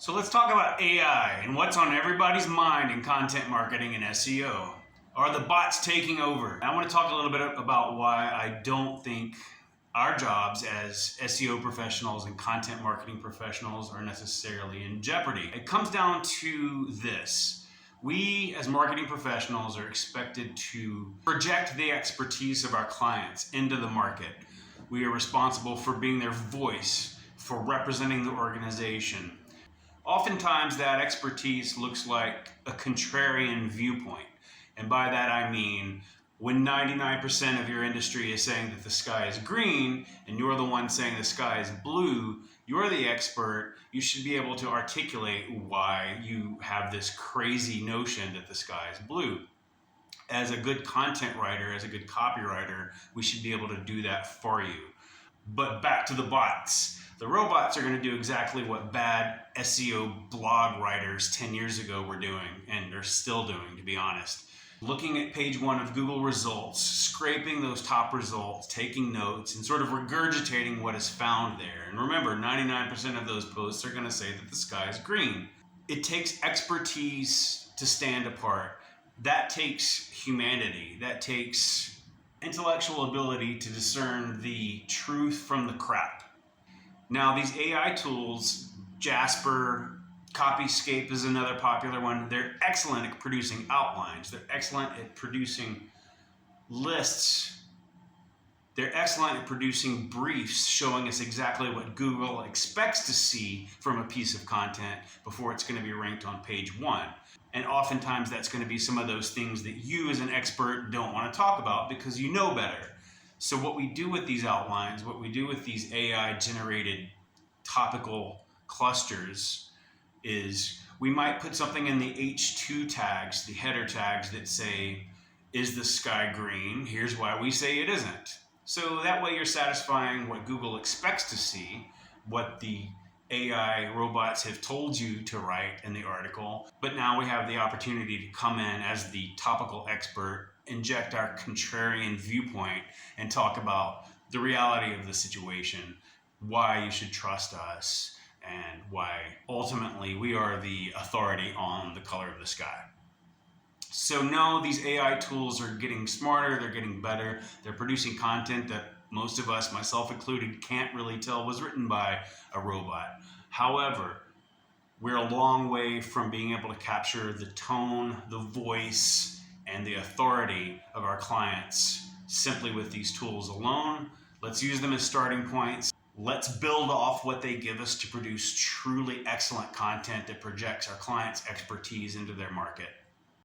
So let's talk about AI and what's on everybody's mind in content marketing and SEO. Are the bots taking over? I want to talk a little bit about why I don't think our jobs as SEO professionals and content marketing professionals are necessarily in jeopardy. It comes down to this. We as marketing professionals are expected to project the expertise of our clients into the market. We are responsible for being their voice, for representing the organization. Oftentimes that expertise looks like a contrarian viewpoint. And by that I mean when 99% of your industry is saying that the sky is green and you're the one saying the sky is blue, you're the expert, you should be able to articulate why you have this crazy notion that the sky is blue. As a good content writer, as a good copywriter, we should be able to do that for you. But back to the bots. The robots are going to do exactly what bad SEO blog writers 10 years ago were doing, and are still doing, to be honest. Looking at page 1 of Google results, scraping those top results, taking notes, and sort of regurgitating what is found there. And remember, 99% of those posts are going to say that the sky is green. It takes expertise to stand apart. That takes humanity. That takes intellectual ability to discern the truth from the crap. Now, these AI tools, Jasper, Copyscape is another popular one. They're excellent at producing outlines. They're excellent at producing lists. They're excellent at producing briefs showing us exactly what Google expects to see from a piece of content before it's going to be ranked on page 1. And oftentimes that's going to be some of those things that you as an expert don't want to talk about because you know better. So what we do with these outlines, what we do with these AI-generated topical clusters is we might put something in the H2 tags, the header tags that say, is the sky green? Here's why we say it isn't. So that way you're satisfying what Google expects to see, what the AI robots have told you to write in the article, but now we have the opportunity to come in as the topical expert, inject our contrarian viewpoint, and talk about the reality of the situation, why you should trust us, and why ultimately we are the authority on the color of the sky. So no, these AI tools are getting smarter, they're getting better, they're producing content that most of us, myself included, can't really tell was written by a robot. However, we're a long way from being able to capture the tone, the voice, and the authority of our clients simply with these tools alone. Let's use them as starting points. Let's build off what they give us to produce truly excellent content that projects our clients' expertise into their market.